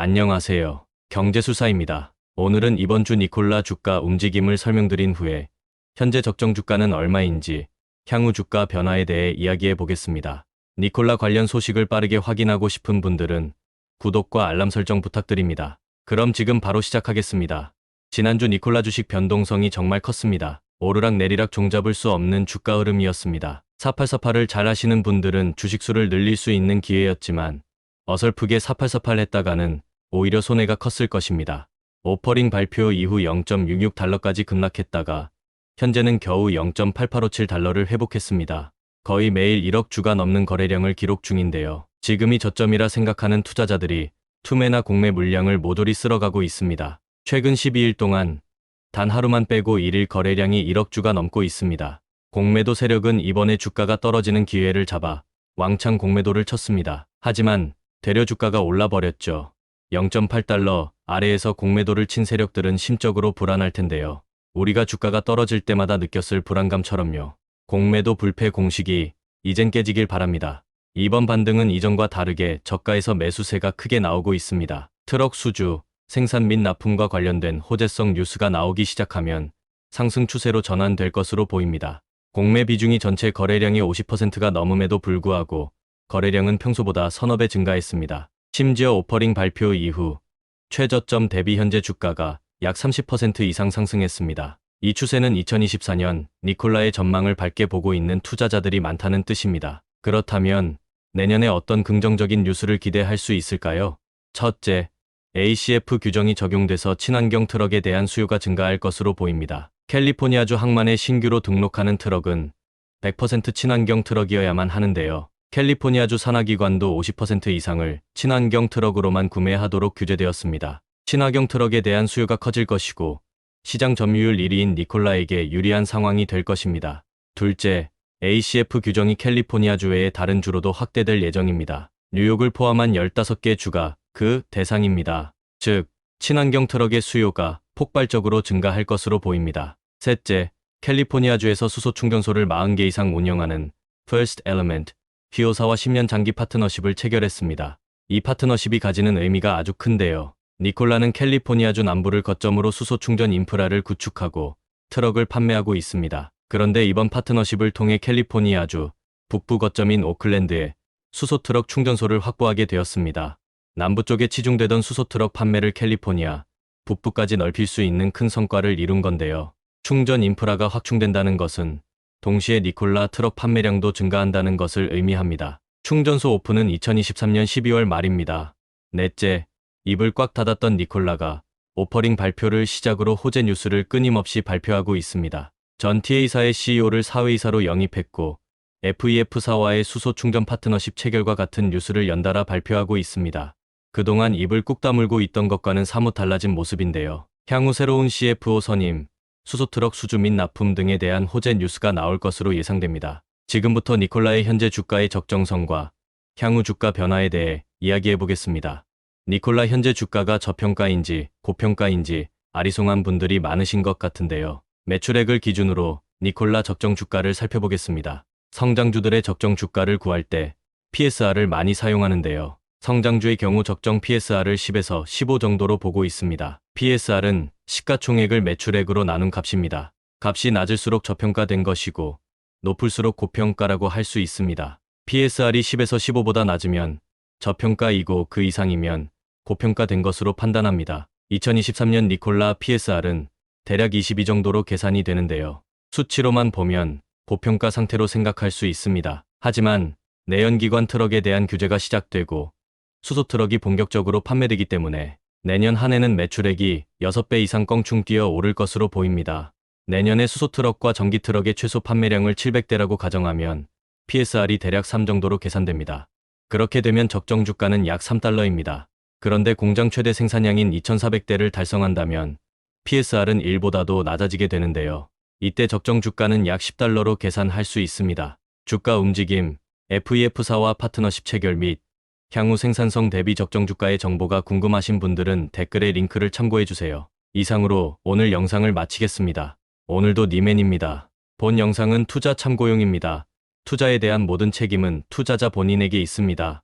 안녕하세요. 경제수사입니다. 오늘은 이번 주 니콜라 주가 움직임을 설명드린 후에 현재 적정 주가는 얼마인지, 향후 주가 변화에 대해 이야기해 보겠습니다. 니콜라 관련 소식을 빠르게 확인하고 싶은 분들은 구독과 알람 설정 부탁드립니다. 그럼 지금 바로 시작하겠습니다. 지난주 니콜라 주식 변동성이 정말 컸습니다. 오르락 내리락 종잡을 수 없는 주가 흐름이었습니다. 4848을 잘 아시는 분들은 주식수를 늘릴 수 있는 기회였지만 어설프게 4848 했다가는 오히려 손해가 컸을 것입니다. 오퍼링 발표 이후 0.66달러까지 급락했다가 현재는 겨우 0.8857달러를 회복했습니다. 거의 매일 1억 주가 넘는 거래량을 기록 중인데요. 지금이 저점이라 생각하는 투자자들이 투매나 공매 물량을 모조리 쓸어가고 있습니다. 최근 12일 동안 단 하루만 빼고 1일 거래량이 1억 주가 넘고 있습니다. 공매도 세력은 이번에 주가가 떨어지는 기회를 잡아 왕창 공매도를 쳤습니다. 하지만 되려 주가가 올라버렸죠. 0.8달러 아래에서 공매도를 친 세력들은 심적으로 불안할 텐데요. 우리가 주가가 떨어질 때마다 느꼈을 불안감처럼요. 공매도 불패 공식이 이젠 깨지길 바랍니다. 이번 반등은 이전과 다르게 저가에서 매수세가 크게 나오고 있습니다. 트럭 수주, 생산 및 납품과 관련된 호재성 뉴스가 나오기 시작하면 상승 추세로 전환될 것으로 보입니다. 공매 비중이 전체 거래량의 50%가 넘음에도 불구하고 거래량은 평소보다 서너 배 증가했습니다. 심지어 오퍼링 발표 이후 최저점 대비 현재 주가가 약 30% 이상 상승했습니다. 이 추세는 2024년 니콜라의 전망을 밝게 보고 있는 투자자들이 많다는 뜻입니다. 그렇다면 내년에 어떤 긍정적인 뉴스를 기대할 수 있을까요? 첫째, ACF 규정이 적용돼서 친환경 트럭에 대한 수요가 증가할 것으로 보입니다. 캘리포니아주 항만에 신규로 등록하는 트럭은 100% 친환경 트럭이어야만 하는데요. 캘리포니아주 산하기관도 50% 이상을 친환경 트럭으로만 구매하도록 규제되었습니다. 친환경 트럭에 대한 수요가 커질 것이고 시장 점유율 1위인 니콜라에게 유리한 상황이 될 것입니다. 둘째, ACF 규정이 캘리포니아주 외의 다른 주로도 확대될 예정입니다. 뉴욕을 포함한 15개 주가 그 대상입니다. 즉, 친환경 트럭의 수요가 폭발적으로 증가할 것으로 보입니다. 셋째, 캘리포니아주에서 수소 충전소를 40개 이상 운영하는 First Element 히오사와 10년 장기 파트너십을 체결했습니다. 이 파트너십이 가지는 의미가 아주 큰데요. 니콜라는 캘리포니아주 남부를 거점으로 수소 충전 인프라를 구축하고 트럭을 판매하고 있습니다. 그런데 이번 파트너십을 통해 캘리포니아주 북부 거점인 오클랜드에 수소 트럭 충전소를 확보하게 되었습니다. 남부 쪽에 치중되던 수소 트럭 판매를 캘리포니아 북부까지 넓힐 수 있는 큰 성과를 이룬 건데요. 충전 인프라가 확충된다는 것은 동시에 니콜라 트럭 판매량도 증가한다는 것을 의미합니다. 충전소 오픈은 2023년 12월 말입니다. 넷째, 입을 꽉 닫았던 니콜라가 오퍼링 발표를 시작으로 호재 뉴스를 끊임없이 발표하고 있습니다. 전 TA사의 CEO를 사회이사로 영입했고 FEF사와의 수소 충전 파트너십 체결과 같은 뉴스를 연달아 발표하고 있습니다. 그동안 입을 꾹 다물고 있던 것과는 사뭇 달라진 모습인데요. 향후 새로운 CFO 선임, 수소트럭 수주 및 납품 등에 대한 호재 뉴스가 나올 것으로 예상됩니다. 지금부터 니콜라의 현재 주가의 적정성과 향후 주가 변화에 대해 이야기해 보겠습니다. 니콜라 현재 주가가 저평가인지 고평가인지 아리송한 분들이 많으신 것 같은데요. 매출액을 기준으로 니콜라 적정 주가를 살펴보겠습니다. 성장주들의 적정 주가를 구할 때 PSR을 많이 사용하는데요. 성장주의 경우 적정 PSR을 10에서 15 정도로 보고 있습니다. PSR은 시가총액을 매출액으로 나눈 값입니다. 값이 낮을수록 저평가된 것이고 높을수록 고평가라고 할 수 있습니다. PSR이 10에서 15보다 낮으면 저평가이고 그 이상이면 고평가된 것으로 판단합니다. 2023년 니콜라 PSR은 대략 22 정도로 계산이 되는데요. 수치로만 보면 고평가 상태로 생각할 수 있습니다. 하지만 내연기관 트럭에 대한 규제가 시작되고 수소 트럭이 본격적으로 판매되기 때문에 내년 한 해는 매출액이 6배 이상 껑충 뛰어 오를 것으로 보입니다. 내년에 수소 트럭과 전기 트럭의 최소 판매량을 700대라고 가정하면 PSR이 대략 3 정도로 계산됩니다. 그렇게 되면 적정 주가는 약 3달러입니다. 그런데 공장 최대 생산량인 2400대를 달성한다면 PSR은 1보다도 낮아지게 되는데요. 이때 적정 주가는 약 10달러로 계산할 수 있습니다. 주가 움직임, FEF사와 파트너십 체결 및 향후 생산성 대비 적정 주가의 정보가 궁금하신 분들은 댓글에 링크를 참고해주세요. 이상으로 오늘 영상을 마치겠습니다. 오늘도 니맨입니다. 본 영상은 투자 참고용입니다. 투자에 대한 모든 책임은 투자자 본인에게 있습니다.